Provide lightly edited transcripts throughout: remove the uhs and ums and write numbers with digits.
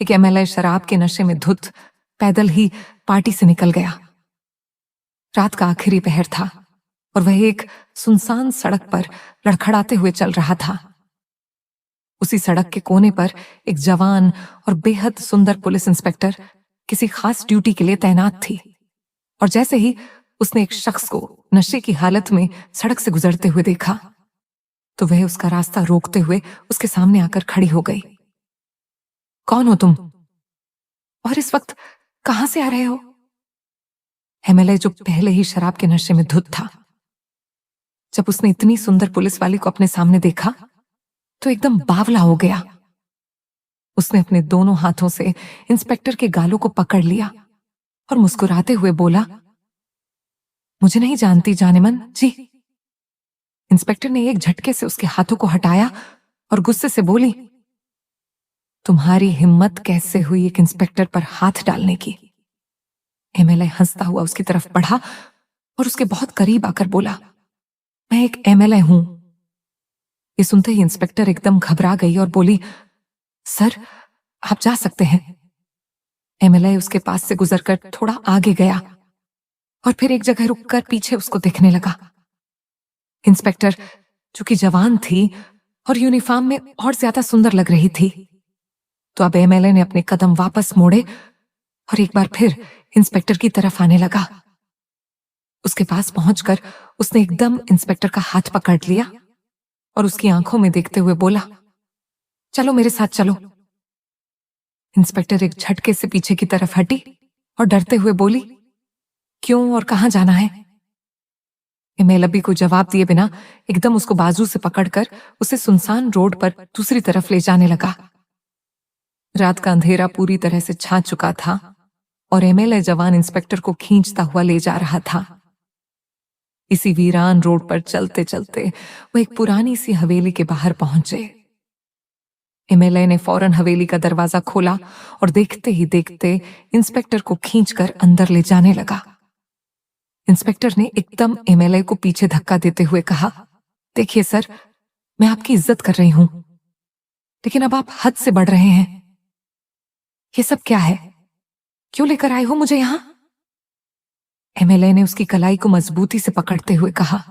एक एमएलए शराब के नशे में धुत पैदल ही पार्टी से निकल गया। रात का आखिरी पहर था और वह एक सुनसान सड़क पर लड़खड़ाते हुए चल रहा था। उसी सड़क के कोने पर एक जवान और बेहद सुंदर पुलिस इंस्पेक्टर किसी खास ड्यूटी के लिए तैनात थी, और जैसे ही उसने एक शख्स को नशे की हालत में सड़क से गुजरते हुए देखा तो वह उसका रास्ता रोकते हुए उसके सामने आकर खड़ी हो गई। कौन हो तुम? और इस वक्त कहां से आ रहे हो? एमएलए जो पहले ही शराब के नशे में धुत था, जब उसने इतनी सुंदर पुलिस वाली को अपने सामने देखा तो एकदम बावला हो गया। उसने अपने दोनों हाथों से इंस्पेक्टर के गालों को पकड़ लिया और मुस्कुराते हुए बोला, मुझे नहीं जानती जानेमन जी। इंस्पेक्टर ने एक झटके से उसके हाथों को हटाया और गुस्से से बोली, तुम्हारी हिम्मत कैसे हुई एक इंस्पेक्टर पर हाथ डालने की? एमएलए हंसता हुआ उसकी तरफ बढ़ा और उसके बहुत करीब आकर बोला, मैं एक एमएलए हूं। ये सुनते ही इंस्पेक्टर एकदम घबरा गई और बोली, सर आप जा सकते हैं। एमएलए उसके पास से गुजरकर थोड़ा आगे गया और फिर एक जगह रुककर पीछे उसको देखने लगा। इंस्पेक्टर जो कि जवान थी और यूनिफॉर्म में और ज्यादा सुंदर लग रही थी, तो अब एमएलए ने अपने कदम वापस मोड़े और एक बार फिर इंस्पेक्टर की तरफ आने लगा। उसके पास पहुंचकर उसने एकदम इंस्पेक्टर का हाथ पकड़ लिया और उसकी आंखों में देखते हुए बोला, चलो मेरे साथ चलो। इंस्पेक्टर एक झटके से पीछे की तरफ हटी और डरते हुए बोली, क्यों और कहां जाना है? एमएलए को जवाब दिए बिना एकदम उसको बाजू से पकड़कर उसे सुनसान रोड पर दूसरी तरफ ले जाने लगा। रात का अंधेरा पूरी तरह से छा चुका था और एमएलए जवान इंस्पेक्टर को खींचता हुआ ले जा रहा था। इसी वीरान रोड पर चलते चलते वो एक पुरानी सी हवेली के बाहर पहुंचे। एमएलए ने फौरन हवेली का दरवाजा खोला और देखते ही देखते इंस्पेक्टर को खींचकर अंदर ले जाने लगा। इंस्पेक्टर ने एकदम एमएलए को पीछे धक्का देते हुए कहा, देखिए सर, मैं आपकी इज्जत कर रही हूं, लेकिन अब आप हद से बढ़ रहे हैं। ये सब क्या है? क्यों लेकर आए हो मुझे यहां? एमएलए ने उसकी कलाई को मजबूती से पकड़ते हुए कहा,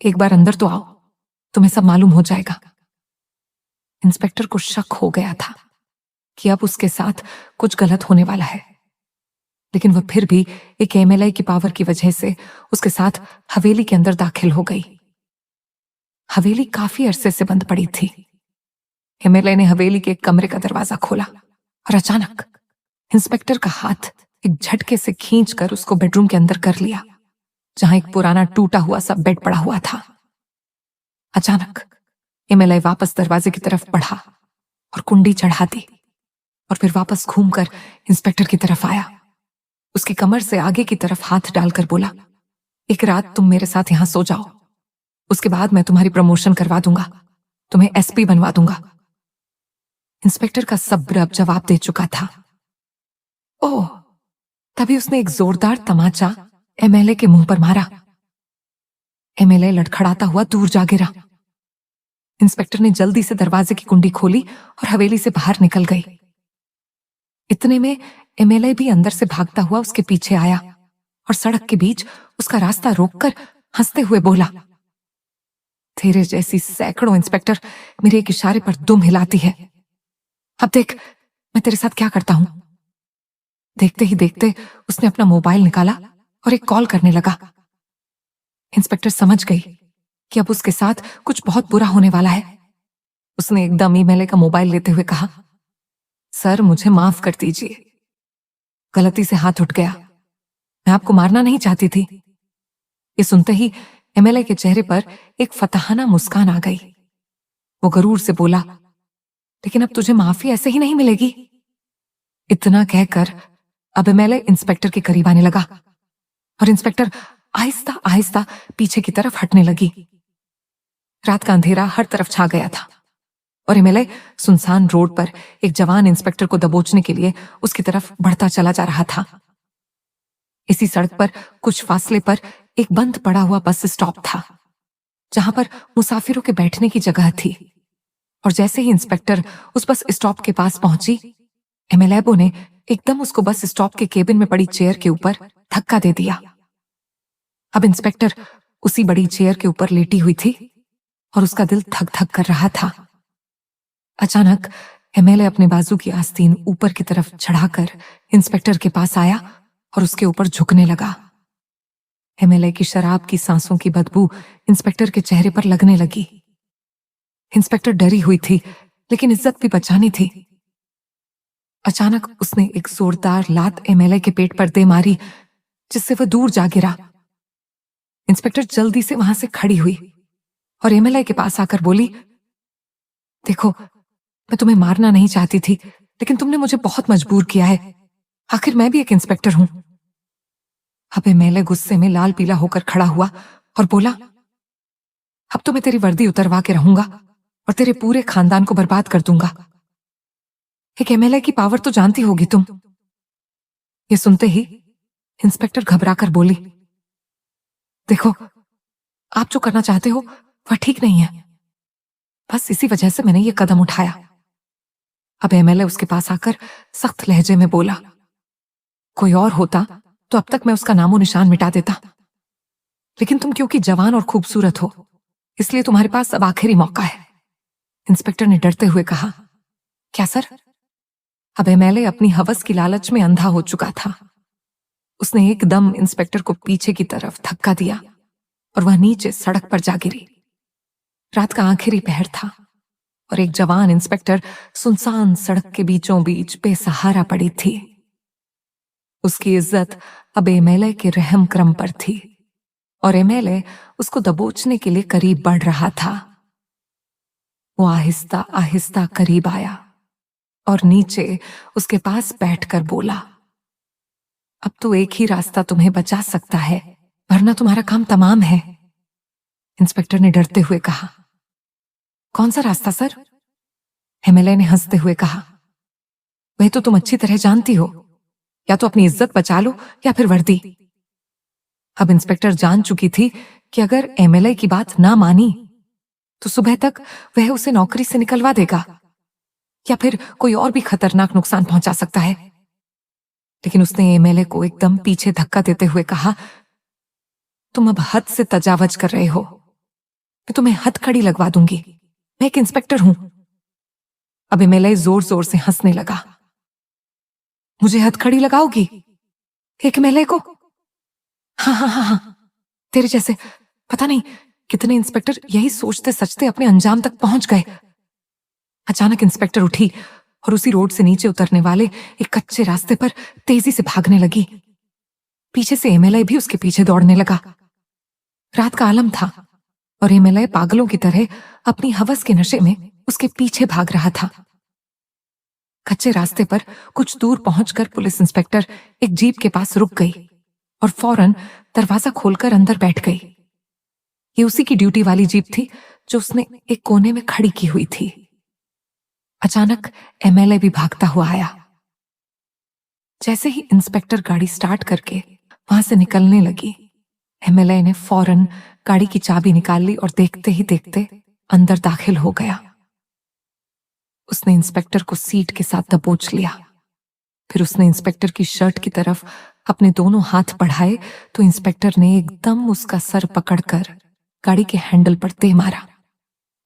एक बार अंदर तो आओ, तुम्हें सब मालूम हो जाएगा। इंस्पेक्टर को शक हो गया था कि अब उसके साथ कुछ गलत होने वाला है, लेकिन वह फिर भी एक एमएलए की पावर की वजह से उसके साथ हवेली के अंदर दाखिल हो गई। हवेली काफी अरसे से बंद पड़ी थी। एमएलए ने हवेली के एक कमरे का दरवाजा खोला और अचानक इंस्पेक्टर का हाथ एक झटके से खींचकर उसको बेडरूम के अंदर कर लिया, जहां एक पुराना टूटा हुआ सा बेड पड़ा हुआ था। अचानक एमएलए वापस दरवाजे की तरफ बढ़ा और कुंडी चढ़ा दी और फिर वापस घूमकर इंस्पेक्टर की तरफ आया। उसकी कमर से आगे की तरफ हाथ डालकर बोला, एक रात तुम मेरे साथ यहां सो जाओ, उसके बाद मैं तुम्हारी प्रमोशन करवा दूंगा, तुम्हें एसपी बनवा दूंगा। इंस्पेक्टर का सब्र अब जवाब दे चुका था। ओह, तभी उसने एक जोरदार तमाचा एमएलए के मुंह पर मारा। एमएलए लड़खड़ाता हुआ दूर जा गिरा। इंस्पेक्टर ने जल्दी से दरवाजे की कुंडी खोली और हवेली से बाहर निकल गई। इतने में एमएलए भी अंदर से भागता हुआ उसके पीछे आया और सड़क के बीच उसका रास्ता रोककर हंसते हुए बोला, तेरे जैसी सैकड़ों इंस्पेक्टर मेरे एक इशारे पर दुम हिलाती है। अब देख मैं तेरे साथ क्या करता हूं। देखते ही देखते उसने अपना मोबाइल निकाला और एक कॉल करने लगा। इंस्पेक्टर समझ गई कि अब उसके साथ कुछ बहुत बुरा होने वाला है। उसने एकदम एमएलए का मोबाइल लेते हुए कहा, सर मुझे माफ कर दीजिए, गलती से हाथ उठ गया, मैं आपको मारना नहीं चाहती थी। ये सुनते ही एमएलए के चेहरे पर एक फतहाना मुस्कान आ गई। वो गरूर से बोला, लेकिन अब तुझे माफी ऐसे ही नहीं मिलेगी। इतना कहकर अब एमएलए इंस्पेक्टर के करीब आने लगा और इंस्पेक्टर आहिस्ता आहिस्ता पीछे की तरफ हटने लगी। रात का अंधेरा हर तरफ छा गया था और एमएलए सुनसान रोड पर एक जवान इंस्पेक्टर को दबोचने के लिए उसकी तरफ बढ़ता चला जा रहा था। इसी सड़क पर कुछ फासले पर एक बंद पड़ा हुआ बस स्टॉप था, जहां पर मुसाफिरों के बैठने की जगह थी। और जैसे ही इंस्पेक्टर उस बस स्टॉप के पास पहुंची, एमेलेबो ने एकदम उसको बस स्टॉप के केबिन में पड़ी चेयर के ऊपर धक्का दे दिया। अब इंस्पेक्टर उसी बड़ी चेयर के ऊपर लेटी हुई थी और उसका दिल धक धक कर रहा था। अचानक एमएलए अपने बाजू की आस्तीन ऊपर की तरफ चढ़ाकर इंस्पेक्टर के पास आया और उसके ऊपर झुकने लगा। एमएलए की शराब की सांसों की बदबू इंस्पेक्टर के चेहरे पर लगने लगी। इंस्पेक्टर डरी हुई थी, लेकिन इज्जत भी बचानी थी। अचानक उसने एक जोरदार लात एमएलए के पेट पर दे मारी, जिससे वह दूर जा गिरा। इंस्पेक्टर जल्दी से वहां से खड़ी हुई और एमएलए के पास आकर बोली, देखो, मैं तुम्हें मारना नहीं चाहती थी, लेकिन तुमने मुझे बहुत मजबूर किया है। आखिर मैं भी एक इंस्पेक्टर हूं। अब एमएलए गुस्से में लाल पीला होकर खड़ा हुआ और बोला, अब तो मैं तेरी वर्दी उतरवा के रहूंगा और तेरे पूरे खानदान को बर्बाद कर दूंगा। एक एमएलए की पावर तो जानती होगी तुम। ये सुनते ही इंस्पेक्टर घबराकर बोली, देखो, आप जो करना चाहते हो वह ठीक नहीं है। बस इसी वजह से मैंने ये कदम उठाया। अब एमएलए उसके पास आकर सख्त लहजे में बोला, कोई और होता तो अब तक मैं उसका नामो निशान मिटा देता, लेकिन तुम क्योंकि जवान और खूबसूरत हो, इसलिए तुम्हारे पास अब आखिरी मौका है। इंस्पेक्टर ने डरते हुए कहा, क्या सर? अब एमएलए अपनी हवस की लालच में अंधा हो चुका था। उसने एकदम इंस्पेक्टर को पीछे की तरफ धक्का दिया और वह नीचे सड़क पर जा गिरी। रात का आखिरी पहर था और एक जवान इंस्पेक्टर सुनसान सड़क के बीचों बीच बेसहारा पड़ी थी। उसकी इज्जत अब एमएलए के रहम क्रम पर थी और एमएलए उसको दबोचने के लिए करीब बढ़ रहा था। वो आहिस्ता आहिस्ता करीब आया और नीचे उसके पास बैठकर बोला, अब तो एक ही रास्ता तुम्हें बचा सकता है, वरना तुम्हारा काम तमाम है। इंस्पेक्टर ने डरते हुए कहा, कौन सा रास्ता सर? एमएलए ने हंसते हुए कहा, वह तो तुम अच्छी तरह जानती हो, या तो अपनी इज्जत बचा लो या फिर वर्दी। अब इंस्पेक्टर जान चुकी थी कि अगर एमएलए की बात ना मानी तो सुबह तक वह उसे नौकरी से निकलवा देगा या फिर कोई और भी खतरनाक नुकसान पहुंचा सकता है। लेकिन उसने एमएलए को एकदम पीछे धक्का देते हुए कहा, तुम अब हद से तजावज कर रहे हो। मैं तुम्हें हथकड़ी लगवा दूंगी। मैं एक इंस्पेक्टर हूं। अब एमएलए जोर जोर से हंसने लगा। मुझे हथकड़ी लगाओगी? एक एमएलए को? हाँ हाँ हाँ हाँ, तेरे जैसे पता नहीं कितने इंस्पेक्टर यही सोचते सचते अपने अंजाम तक पहुंच गए। अचानक इंस्पेक्टर उठी और उसी रोड से नीचे उतरने वाले एक कच्चे रास्ते पर तेजी से भागने लगी। पीछे से एमएलए भी उसके पीछे दौड़ने लगा। रात का आलम था और एमएलए पागलों की तरह अपनी हवस के नशे में उसके पीछे भाग रहा था। कच्चे रास्ते पर कुछ दूर पहुंचकर पुलिस इंस्पेक्टर एक जीप के पास रुक गई और फौरन दरवाजा खोलकर अंदर बैठ गई। ये उसी की ड्यूटी वाली जीप थी जो उसने एक कोने में खड़ी की हुई थी। अचानक एमएलए भी भागता हुआ आया। जैसे ही इंस्पेक्टर गाड़ी स्टार्ट करके वहां से निकलने लगी, एमएलए ने फौरन गाड़ी की चाबी निकाल ली और देखते ही देखते अंदर दाखिल हो गया। उसने इंस्पेक्टर को सीट के साथ दबोच लिया। फिर उसने इंस्पेक्टर की शर्ट की तरफ अपने दोनों हाथ बढ़ाए तो इंस्पेक्टर ने एकदम उसका सर पकड़कर गाड़ी के हैंडल पर दे मारा,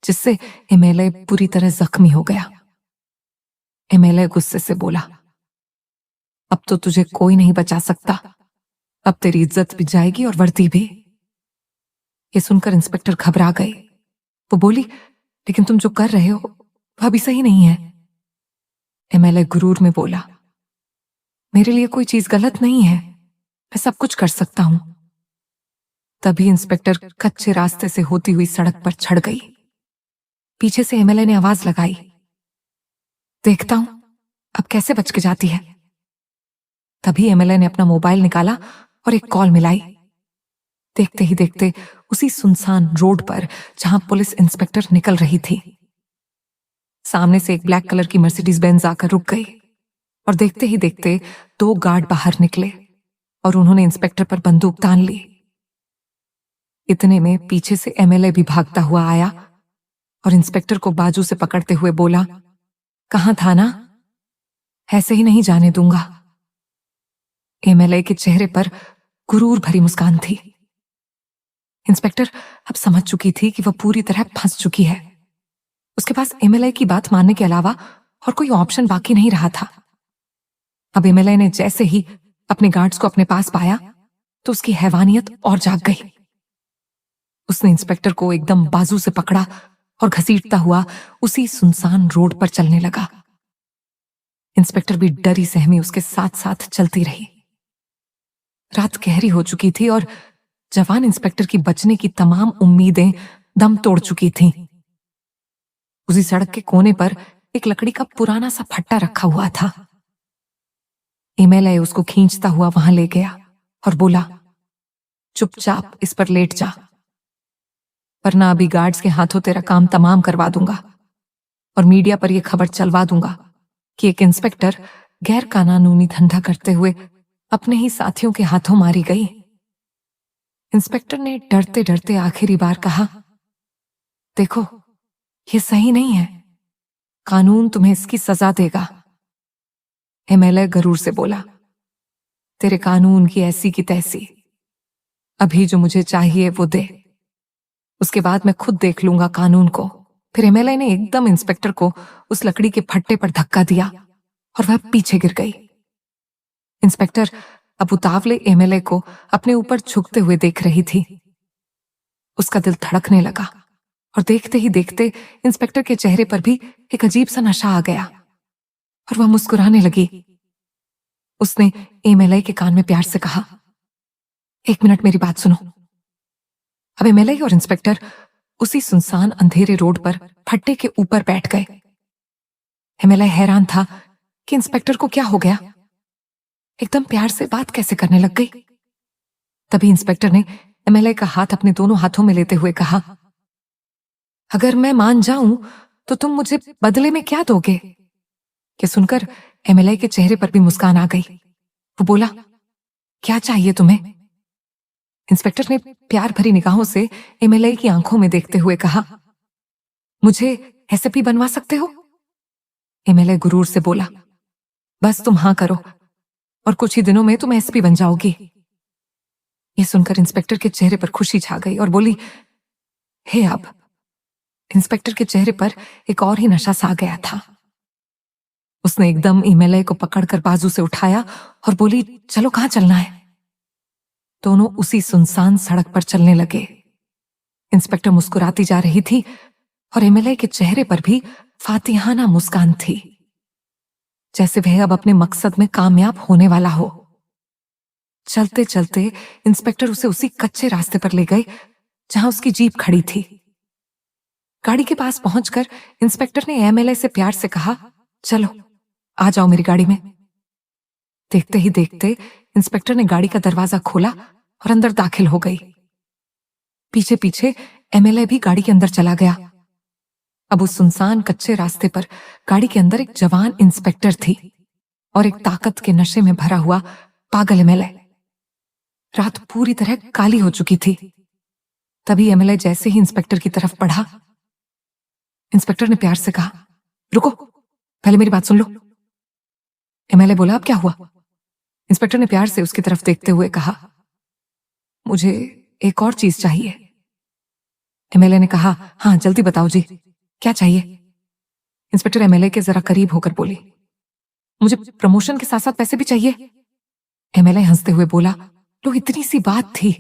जिससे एमएलए बुरी तरह जख्मी हो गया। एमएलए गुस्से से बोला, अब तो तुझे कोई नहीं बचा सकता। अब तेरी इज्जत भी जाएगी और वर्दी भी। ये सुनकर इंस्पेक्टर घबरा गए। वो बोली, लेकिन तुम जो कर रहे हो वह भी सही नहीं है। एमएलए गुरूर में बोला, मेरे लिए कोई चीज गलत नहीं है, मैं सब कुछ कर सकता हूं। तभी इंस्पेक्टर कच्चे रास्ते से होती हुई सड़क पर चढ़ गई। पीछे से एमएलए ने आवाज लगाई, देखता हूं अब कैसे बच के जाती है। तभी एमएलए ने अपना मोबाइल निकाला और एक कॉल मिलाई। देखते ही देखते उसी सुनसान रोड पर जहां पुलिस इंस्पेक्टर निकल रही थी, सामने से एक ब्लैक कलर की मर्सिडीज बेंज आकर रुक गई और देखते ही देखते 2 गार्ड बाहर निकले और उन्होंने इंस्पेक्टर पर बंदूक तान ली। इतने में पीछे से एमएलए भी भागता हुआ आया और इंस्पेक्टर को बाजू से पकड़ते हुए बोला, कहां था ना? ऐसे ही नहीं जाने दूंगा। एमएलए के चेहरे पर गुरूर भरी मुस्कान थी। इंस्पेक्टर अब समझ चुकी थी कि वह पूरी तरह फंस चुकी है। उसके पास एमएलए की बात मानने के अलावा और कोई ऑप्शन बाकी नहीं रहा था। अब एमएलए ने जैसे ही अपने गार्ड्स को अपने पास पाया तो उसकी हैवानियत और जाग गई। उसने इंस्पेक्टर को एकदम बाजू से पकड़ा और घसीटता हुआ उसी सुनसान रोड पर चलने लगा। इंस्पेक्टर भी डरी सहमी उसके साथ साथ चलती रही। रात गहरी हो चुकी थी और जवान इंस्पेक्टर की बचने की तमाम उम्मीदें दम तोड़ चुकी थीं। उसी सड़क के कोने पर एक लकड़ी का पुराना सा फट्टा रखा हुआ था। एमएलए उसको खींचता हुआ वहां ले गया और बोला, चुपचाप इस पर लेट जा, वरना अभी गार्ड्स के हाथों तेरा काम तमाम करवा दूंगा और मीडिया पर यह खबर चलवा दूंगा कि एक इंस्पेक्टर गैर कानूनी धंधा करते हुए अपने ही साथियों के हाथों मारी गई। इंस्पेक्टर ने डरते डरते आखिरी बार कहा, देखो ये सही नहीं है, कानून तुम्हें इसकी सजा देगा। एमएलए गरूर से बोला, तेरे कानून की ऐसी की तैसी, अभी जो मुझे चाहिए वो दे, उसके बाद मैं खुद देख लूंगा कानून को। फिर एमएलए ने एकदम इंस्पेक्टर को उस लकड़ी के फट्टे पर धक्का दिया और वह पीछे गिर गई। इंस्पेक्टर अब उतावले एमएलए को अपने ऊपर झुकते हुए देख रही थी। उसका दिल धड़कने लगा और देखते ही देखते इंस्पेक्टर के चेहरे पर भी एक अजीब सा नशा आ गया और वह मुस्कुराने लगी। उसने एमएलए के कान में प्यार से कहा, एक मिनट मेरी बात सुनो। अब एमएलए और इंस्पेक्टर उसी सुनसान अंधेरे रोड पर फट्टे के ऊपर बैठ गए। एमएलए हैरान था कि इंस्पेक्टर को क्या हो गया, एकदम प्यार से बात कैसे करने लग गई। तभी इंस्पेक्टर ने एमएलए का हाथ अपने दोनों हाथों में लेते हुए कहा, अगर मैं मान जाऊं तो तुम मुझे बदले में क्या दोगे? ये सुनकर एमएलए के चेहरे पर भी मुस्कान आ गई। वो बोला, क्या चाहिए तुम्हें? इंस्पेक्टर ने प्यार भरी निगाहों से एमएलए की आंखों में देखते हुए कहा, मुझे एसपी बनवा सकते हो? एमएलए गुरूर से बोला, बस तुम हां करो और कुछ ही दिनों में तुम एसपी बन जाओगी। यह सुनकर इंस्पेक्टर के चेहरे पर खुशी छा गई और बोली, हे अब। इंस्पेक्टर के चेहरे पर एक और ही नशा सा गया था। उसने एकदम एमएलए को पकड़कर बाजू से उठाया और बोली, चलो कहां चलना है? दोनों उसी सुनसान सड़क पर चलने लगे। इंस्पेक्टर मुस्कुराती जा रही थी और एमएलए के चेहरे पर भी फातिहाना मुस्कान थी, जैसे वह अब अपने मकसद में कामयाब होने वाला हो। चलते चलते इंस्पेक्टर उसे उसी कच्चे रास्ते पर ले गए जहां उसकी जीप खड़ी थी। गाड़ी के पास पहुंचकर इंस्पेक्टर ने एमएलए से प्यार से कहा, चलो आ जाओ मेरी गाड़ी में। देखते ही देखते इंस्पेक्टर ने गाड़ी का दरवाजा खोला और अंदर दाखिल हो गई। पीछे पीछे एमएलए भी गाड़ी के अंदर चला गया। अब उस सुनसान कच्चे रास्ते पर गाड़ी के अंदर एक जवान इंस्पेक्टर थी और एक ताकत के नशे में भरा हुआ पागल एमएलए। रात पूरी तरह काली हो चुकी थी। तभी एमएलए जैसे ही इंस्पेक्टर की तरफ बढ़ा, इंस्पेक्टर ने प्यार से कहा, रुको, पहले मेरी बात सुन लो। एमएलए बोला, अब क्या हुआ? इंस्पेक्टर ने प्यार से उसकी तरफ देखते हुए कहा, मुझे एक और चीज चाहिए। एमएलए ने कहा, हाँ जल्दी बताओ जी, क्या चाहिए? इंस्पेक्टर एमएलए के जरा करीब होकर बोली, मुझे प्रमोशन के साथ साथ पैसे भी चाहिए। एमएलए हंसते हुए बोला, लो इतनी सी बात थी,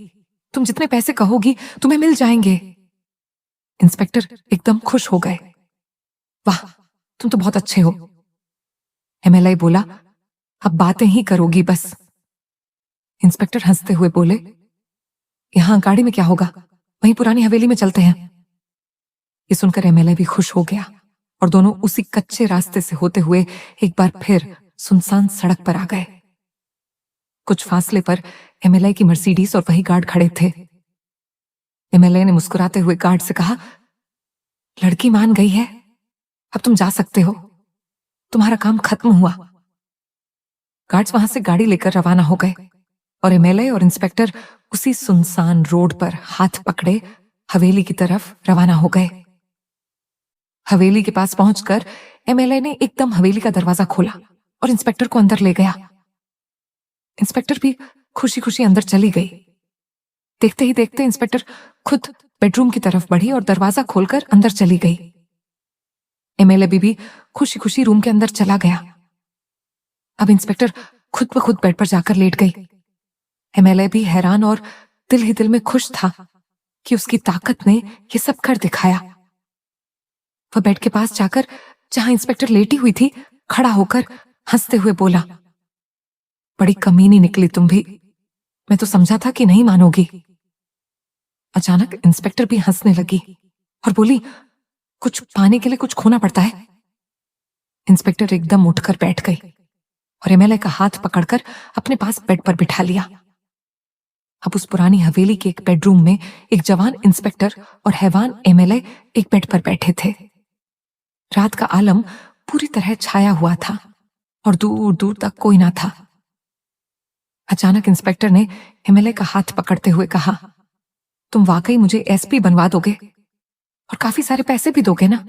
तुम जितने पैसे कहोगी तुम्हें मिल जाएंगे। इंस्पेक्टर एकदम खुश हो गए। वाह, तुम तो बहुत अच्छे हो। एमएलए बोला, अब बातें ही करोगी बस। इंस्पेक्टर हंसते हुए बोले, यहां गाड़ी में क्या होगा, वहीं पुरानी हवेली में चलते हैं। ये सुनकर एमएलए भी खुश हो गया और दोनों उसी कच्चे रास्ते से होते हुए एक बार फिर सुनसान सड़क पर आ गए। कुछ फासले पर एमएलए की मर्सिडीज और वही गार्ड खड़े थे। एमएलए ने मुस्कुराते हुए गार्ड से कहा, लड़की मान गई है, अब तुम जा सकते हो, तुम्हारा काम खत्म हुआ। गार्ड्स वहां से गाड़ी लेकर रवाना हो गए और एमएलए और इंस्पेक्टर उसी सुनसान रोड पर हाथ पकड़े हवेली की तरफ रवाना हो गए। हवेली के पास पहुंचकर एमएलए ने एकदम हवेली का दरवाजा खोला और इंस्पेक्टर को अंदर ले गया। इंस्पेक्टर भी खुशी खुशी अंदर चली गई। देखते ही देखते इंस्पेक्टर खुद बेडरूम की तरफ बढ़ी और दरवाजा खोलकर अंदर चली गई। एमएलए भी खुशी खुशी रूम के अंदर चला गया। अब इंस्पेक्टर खुद ब खुद बेड पर जाकर लेट गई। एमएलए भी हैरान और दिल ही दिल में खुश था कि उसकी ताकत ने ये सब कर दिखाया। वह बेड के पास जाकर जहां इंस्पेक्टर लेटी हुई थी खड़ा होकर हंसते हुए बोला, बड़ी कमीनी निकली तुम भी, मैं तो समझा था कि नहीं मानोगी। अचानक इंस्पेक्टर भी हंसने लगी और बोली, कुछ पाने के लिए कुछ खोना पड़ता है। इंस्पेक्टर एकदम उठकर बैठ गई और एमएलए का हाथ पकड़कर अपने पास बेड पर बिठा लिया। अब उस पुरानी हवेली के एक बेडरूम में एक जवान इंस्पेक्टर और हैवान एमएलए एक बेड पर बैठे थे। रात का आलम पूरी तरह छाया हुआ था और दूर दूर तक कोई ना था। अचानक इंस्पेक्टर ने एमएलए का हाथ पकड़ते हुए कहा, तुम वाकई मुझे एसपी बनवा दोगे और काफी सारे पैसे भी दोगे ना?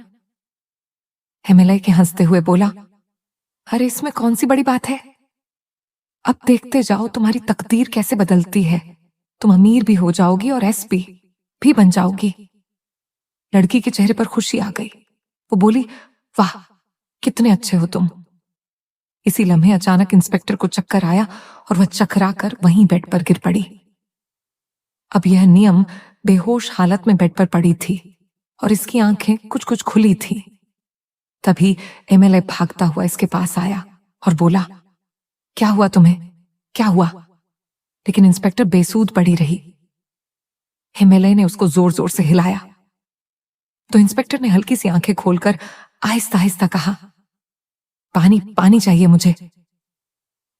एमएलए के हंसते हुए बोला, अरे इसमें कौन सी बड़ी बात है, अब देखते जाओ तुम्हारी तकदीर कैसे बदलती है। तुम अमीर भी हो जाओगी और एसपी भी बन जाओगी। लड़की के चेहरे पर खुशी आ गई। वो बोली, वाह कितने अच्छे हो तुम। इसी लम्हे अचानक इंस्पेक्टर को चक्कर आया और वह चकरा कर वहीं बेड पर गिर पड़ी। अब यह नियम बेहोश हालत में बेड पर पड़ी थी और इसकी आंखें कुछ कुछ खुली थी। तभी एमएलए भागता हुआ इसके पास आया और बोला, क्या हुआ तुम्हें, क्या हुआ? लेकिन इंस्पेक्टर बेसूध पड़ी रही। एमएलए ने उसको जोर जोर से हिलाया तो इंस्पेक्टर ने हल्की सी आंखें खोलकर आहिस्ता आहिस्ता कहा, पानी पानी चाहिए मुझे।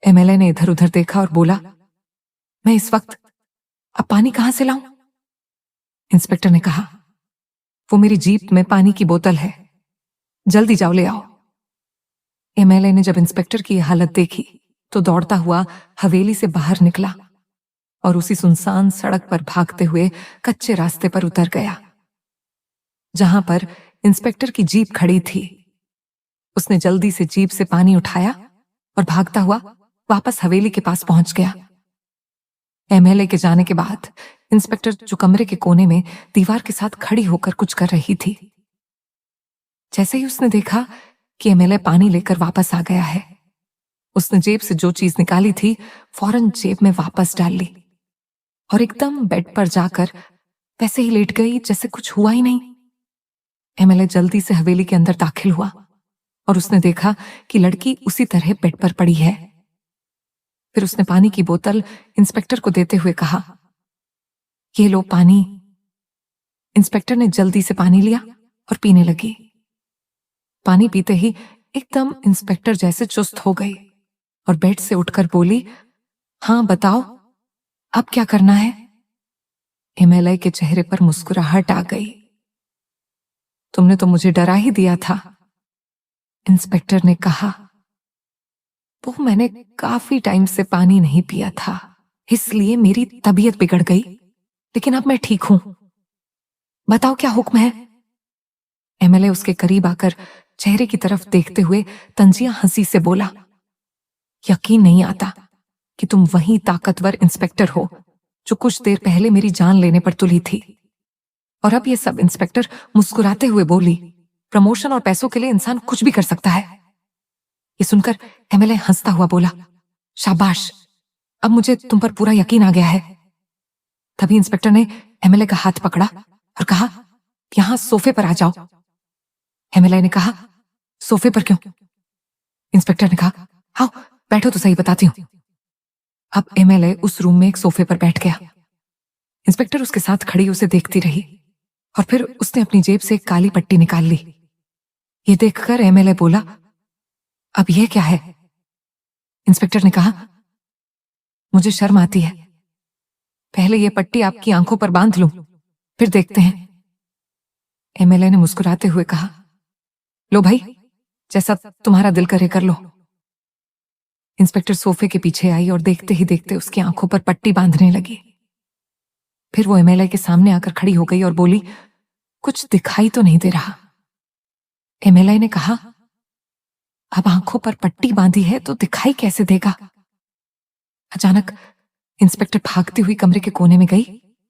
एमएलए ने इधर उधर देखा और बोला, मैं इस वक्त अब पानी कहां से लाऊं? इंस्पेक्टर ने कहा, वो मेरी जीप में पानी की बोतल है, जल्दी जाओ ले आओ। एमएलए ने जब इंस्पेक्टर की यह हालत देखी तो दौड़ता हुआ हवेली से बाहर निकला और उसी सुनसान सड़क पर भागते हुए कच्चे रास्ते पर उतर गया जहां पर इंस्पेक्टर की जीप खड़ी थी। उसने जल्दी से जीप से पानी उठाया और भागता हुआ वापस हवेली के पास पहुंच गया। एमएलए के जाने के बाद इंस्पेक्टर जो कमरे के कोने में दीवार के साथ खड़ी होकर कुछ कर रही थी, जैसे ही उसने देखा कि एमएलए पानी लेकर वापस आ गया है, उसने जेब से जो चीज निकाली थी फौरन जेब में वापस डाल ली और एकदम बेड पर जाकर वैसे ही लेट गई जैसे कुछ हुआ ही नहीं। एमएलए जल्दी से हवेली के अंदर दाखिल हुआ और उसने देखा कि लड़की उसी तरह बेड पर पड़ी है। फिर उसने पानी की बोतल इंस्पेक्टर को देते हुए कहा, ये लो पानी। इंस्पेक्टर ने जल्दी से पानी लिया और पीने लगी। पानी पीते ही एकदम इंस्पेक्टर जैसे चुस्त हो गई और बेड से उठकर बोली, हां बताओ अब क्या करना है? एमएलए के चेहरे पर मुस्कुराहट आ गई। तुमने तो मुझे डरा ही दिया था, इंस्पेक्टर ने कहा। वो मैंने काफी टाइम से पानी नहीं पिया था, इसलिए मेरी तबीयत बिगड़ गई, लेकिन अब मैं ठीक हूं। बताओ क्या हुक्म है? एमएलए उसके करीब आकर चेहरे की तरफ देखते हुए तंजिया हंसी से बोला, यकीन नहीं आता कि तुम वही ताकतवर इंस्पेक्टर हो जो कुछ देर पहले मेरी जान लेने पर तुली थी। और अब ये सब इंस्पेक्टर मुस्कुराते हुए बोली, प्रमोशन और पैसों के लिए इंसान कुछ भी कर सकता है। ये सुनकर एमएलए हंसता हुआ बोला, शाबाश, अब मुझे तुम पर पूरा यकीन आ गया है। तभी इंस्पेक्टर ने एमएलए का हाथ पकड़ा और कहा, यहां सोफे पर आ जाओ। एमएलए ने कहा, सोफे पर क्यों? इंस्पेक्टर ने कहा, आओ बैठो तो सही, बताती हूं। अब एमएलए उस रूम में एक सोफे पर बैठ गया। इंस्पेक्टर उसके साथ खड़ी उसे देखती रही और फिर उसने अपनी जेब से एक काली पट्टी निकाल ली। ये देखकर एमएलए बोला, अब यह क्या है? इंस्पेक्टर ने कहा, मुझे शर्म आती है, पहले यह पट्टी आपकी आंखों पर बांध लूं, फिर देखते हैं। एमएलए ने मुस्कुराते हुए कहा, लो भाई, जैसा तुम्हारा दिल करे कर लो। इंस्पेक्टर सोफे के पीछे आई और देखते ही देखते उसकी आंखों पर पट्टी बांधने लगी। फिर वो एमएलए के सामने आकर खड़ी हो गई और बोली, कुछ दिखाई तो नहीं दे रहा। एमएलए ने कहा, अब आंखों पर पट्टी बांधी है तो दिखाई कैसे देगा। अचानक इंस्पेक्टर भागती हुई कमरे के कोने में गई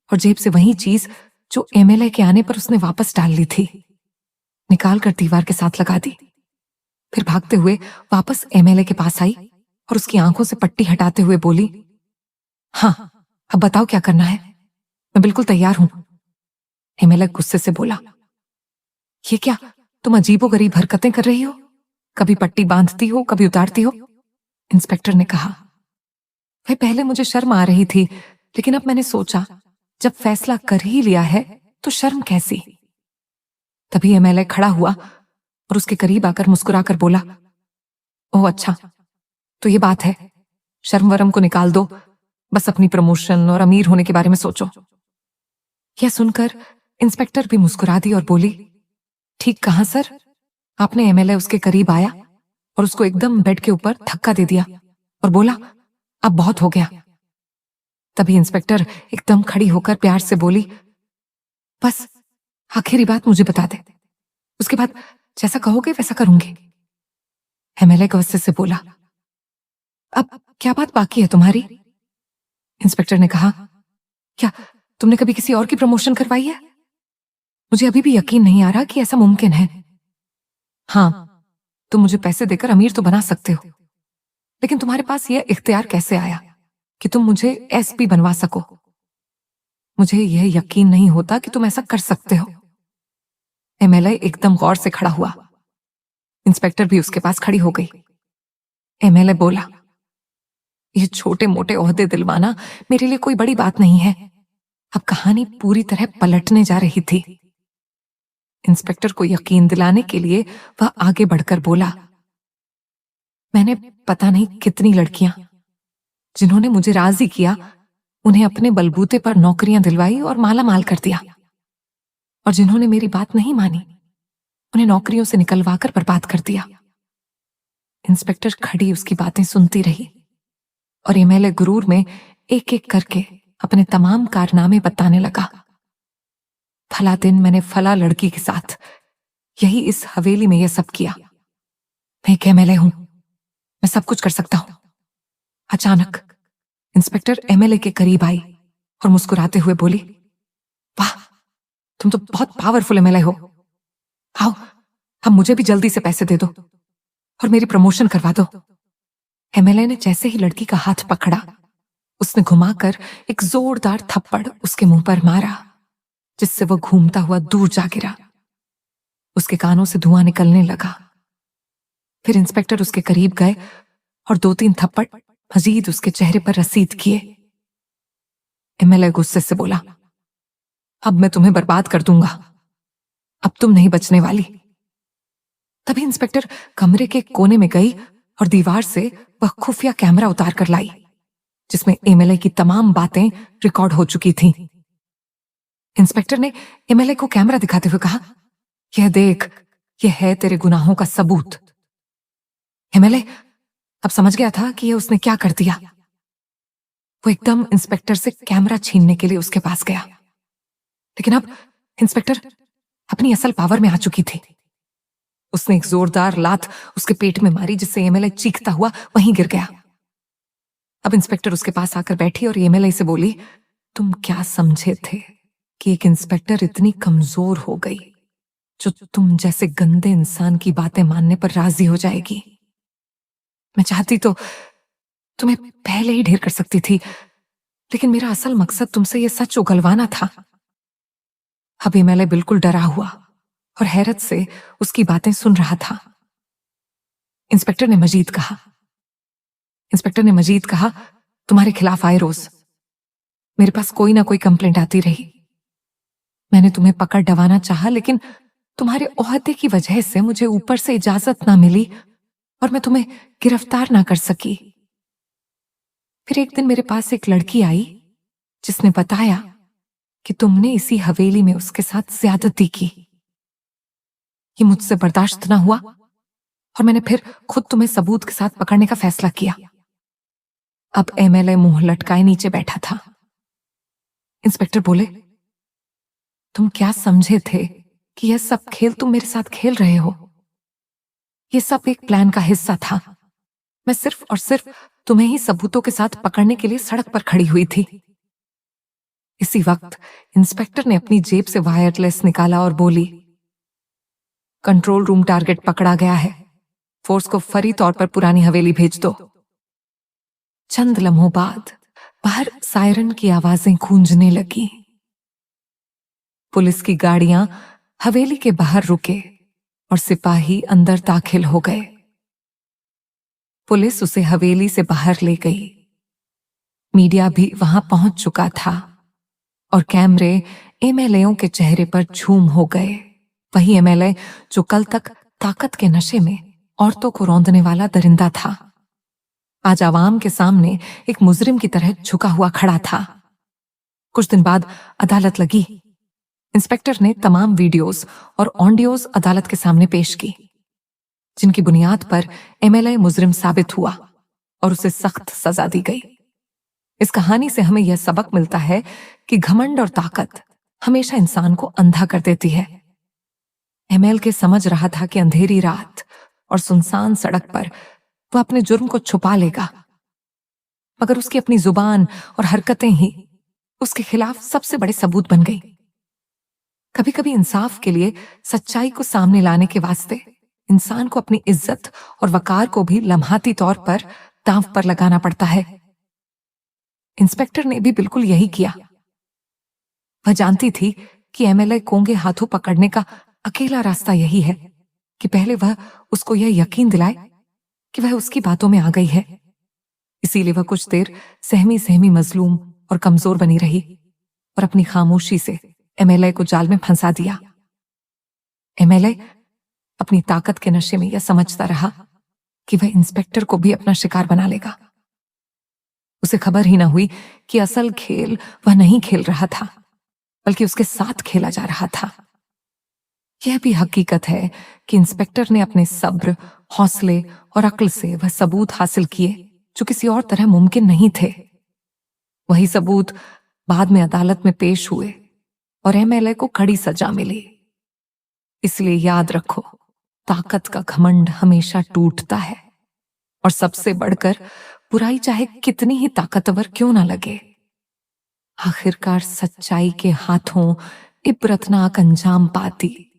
और जेब से वही चीज जो एमएलए के आने पर उसने वापस डाल ली थी निकाल कर दीवार के साथ लगा दी। फिर भागते हुए वापस एमएलए के पास आई और उसकी आंखों से पट्टी हटाते हुए बोली, हाँ, अब बताओ क्या करना है, मैं बिल्कुल तैयार हूं। एमएलए गुस्से से बोला, ये क्या तुम अजीबोगरीब हरकतें कर रही हो, कभी पट्टी बांधती हो कभी उतारती हो। इंस्पेक्टर ने कहा, भाई पहले मुझे शर्म आ रही थी, लेकिन अब मैंने सोचा जब फैसला कर ही लिया है तो शर्म कैसी। तभी एमएलए खड़ा हुआ और उसके करीब आकर मुस्कुराकर बोला, ओह अच्छा, तो ये बात है, शर्म वरम को निकाल दो, बस अपनी प्रमोशन और अमीर होने के बारे में सोचो। यह सुनकर इंस्पेक्टर भी मुस्कुरा दी और बोली, ठीक कहा सर, आपने। एमएलए उसके करीब आया और उसको एकदम बेड के ऊपर धक्का दे दिया और बोला, अब बहुत हो गया। तभी इंस्पेक्टर एकदम खड़ी होकर प्यार से बोली, बस आखिरी बात मुझे बता दे, उसके बाद जैसा कहोगे वैसा करूंगी। एमएलए गुस्से से बोला, अब क्या बात बाकी है तुम्हारी। इंस्पेक्टर ने कहा, क्या तुमने कभी किसी और की प्रमोशन करवाई है? मुझे अभी भी यकीन नहीं आ रहा कि ऐसा मुमकिन है। हाँ, तुम मुझे पैसे देकर अमीर तो बना सकते हो, लेकिन तुम्हारे पास यह इख्तियार कैसे आया कि तुम मुझे एसपी बनवा सको? मुझे यह यकीन नहीं होता कि तुम ऐसा कर सकते हो। एमएलए एकदम गौर से खड़ा हुआ। इंस्पेक्टर भी उसके पास खड़ी हो गई। एमएलए बोला, ये छोटे मोटे ओहदे दिलवाना मेरे लिए कोई बड़ी बात नहीं है। अब कहानी पूरी तरह पलटने जा रही थी। इंस्पेक्टर को यकीन दिलाने के लिए वह आगे बढ़कर बोला, मैंने पता नहीं कितनी लड़कियां जिन्होंने मुझे राजी किया, उन्हें अपने बलबूते पर नौकरियां दिलवाई और माला माल कर दिया, और जिन्होंने मेरी बात नहीं मानी, उन्हें नौकरियों से निकलवाकर बर्बाद कर दिया। इंस्पेक्टर खड़ी उसकी बातें सुनती रही और एमएलए गुरूर में एक एक करके अपने तमाम कारनामे बताने लगा। फला दिन मैंने फला लड़की के साथ यही इस हवेली में यह सब किया। मैं एक एमएलए हूं, मैं सब कुछ कर सकता हूं। अचानक इंस्पेक्टर एमएलए के करीब आई और मुस्कुराते हुए बोली, वाह, तुम तो बहुत पावरफुल एमएलए हो। आओ, अब मुझे भी जल्दी से पैसे दे दो और मेरी प्रमोशन करवा दो। एमएलए ने जैसे ही लड़की का हाथ पकड़ा, उसने घुमाकर एक जोरदार थप्पड़ उसके मुंह पर मारा, जिससे वो घूमता हुआ दूर जा गिरा। उसके कानों से धुआं निकलने लगा। फिर इंस्पेक्टर उसके करीब गए और 2-3 थप्पड़ मजीद उसके चेहरे पर रसीद किए। एमएलए गुस्से से बोला, अब मैं तुम्हें बर्बाद कर दूंगा, अब तुम नहीं बचने वाली। तभी इंस्पेक्टर कमरे के कोने में गई और दीवार से वह खुफिया कैमरा उतार कर लाई, जिसमें एमएलए की तमाम बातें रिकॉर्ड हो चुकी थीं। इंस्पेक्टर ने एमएलए को कैमरा दिखाते हुए कहा, यह देख, यह है तेरे गुनाहों का सबूत। एमएलए अब समझ गया था कि यह उसने क्या कर दिया। वो एकदम इंस्पेक्टर से कैमरा छीनने के लिए उसके पास गया, लेकिन अब इंस्पेक्टर अपनी असल पावर में आ चुकी थी। उसने एक जोरदार लात उसके पेट में मारी, जिससे एमएलए चीखता हुआ वहीं गिर गया। अब इंस्पेक्टर उसके पास आकर बैठी और एमएलए से बोली, तुम क्या समझे थे कि एक इंस्पेक्टर इतनी कमजोर हो गई जो तुम जैसे गंदे इंसान की बातें मानने पर राजी हो जाएगी? मैं चाहती तो तुम्हें पहले ही ढेर कर सकती थी, लेकिन मेरा असल मकसद तुमसे यह सच उगलवाना था। अब एमएलए बिल्कुल डरा हुआ और हैरत से उसकी बातें सुन रहा था। इंस्पेक्टर ने मजीद कहा, तुम्हारे खिलाफ आए रोज मेरे पास कोई ना कोई कंप्लेंट आती रही। मैंने तुम्हें पकड़ डवाना चाहा, लेकिन तुम्हारे ओहदे की वजह से मुझे ऊपर से इजाजत ना मिली और मैं तुम्हें गिरफ्तार ना कर सकी। फिर एक दिन मेरे पास एक लड़की आई जिसने बताया कि तुमने इसी हवेली में उसके साथ ज्यादती की। ये मुझसे बर्दाश्त ना हुआ और मैंने फिर खुद तुम्हें सबूत के साथ पकड़ने का फैसला किया। अब एमएलए मुंह लटकाए नीचे बैठा था। इंस्पेक्टर बोले, तुम क्या समझे थे कि यह सब खेल तुम मेरे साथ खेल रहे हो? ये सब एक प्लान का हिस्सा था। मैं सिर्फ और सिर्फ तुम्हें ही सबूतों के साथ पकड़ने के लिए सड़क पर खड़ी हुई थी। इसी वक्त इंस्पेक्टर ने अपनी जेब से वायरलेस निकाला और बोली, कंट्रोल रूम टारगेट पकड़ा गया है, फोर्स को फौरी तौर पर पुरानी हवेली भेज दो। चंद लम्हों बाद बाहर सायरन की आवाजें गूंजने लगी। पुलिस की गाड़ियां हवेली के बाहर रुके और सिपाही अंदर दाखिल हो गए। पुलिस उसे हवेली से बाहर ले गई। मीडिया भी वहां पहुंच चुका था और कैमरे एमएलएओं के चेहरे पर झूम हो गए। वही एमएलए जो कल तक ताकत के नशे में औरतों को रौंदने वाला दरिंदा था, आज आवाम के सामने एक मुजरिम की तरह झुका हुआ खड़ा था। कुछ दिन बाद अदालत लगी। इंस्पेक्टर ने तमाम वीडियोस और ऑडियोज अदालत के सामने पेश की, जिनकी बुनियाद पर एमएलए मुजरिम साबित हुआ और उसे सख्त सजा दी गई। इस कहानी से हमें यह सबक मिलता है कि घमंड और ताकत हमेशा इंसान को अंधा कर देती है। एमएलए समझ रहा था कि अंधेरी रात और सुनसान सड़क पर वह अपने जुर्म को छुपा लेगा, मगर उसकी अपनी जुबान और हरकतें ही उसके खिलाफ सबसे बड़े सबूत बन गई। कभी कभी इंसाफ के लिए सच्चाई को सामने लाने के वास्ते इंसान को अपनी इज्जत और वकार को भी लम्हाती तौर पर दांव पर लगाना पड़ता है। इंस्पेक्टर ने भी बिल्कुल यही किया। वह जानती थी कि एमएलए कोंगे हाथों पकड़ने का अकेला रास्ता यही है कि पहले वह उसको यह यकीन दिलाए कि वह उसकी बातों में आ गई है। इसीलिए वह कुछ देर सहमी सहमी मजलूम और कमजोर बनी रही और अपनी खामोशी से एमएलए को जाल में फंसा दिया। एमएलए अपनी ताकत के नशे में यह समझता रहा कि वह इंस्पेक्टर को भी अपना शिकार बना लेगा। उसे खबर ही ना हुई कि असल खेल वह नहीं खेल रहा था, बल्कि उसके साथ खेला जा रहा था। यह भी हकीकत है कि इंस्पेक्टर ने अपने सब्र, हौसले और अक्ल से वह सबूत हासिल किए जो किसी और तरह मुमकिन नहीं थे। वही सबूत बाद में अदालत में पेश हुए और एमएलए को कड़ी सजा मिली। इसलिए याद रखो, ताकत का घमंड हमेशा टूटता है, और सबसे बढ़कर बुराई चाहे कितनी ही ताकतवर क्यों ना लगे, आखिरकार सच्चाई के हाथों इबरतनाक अंजाम पाती।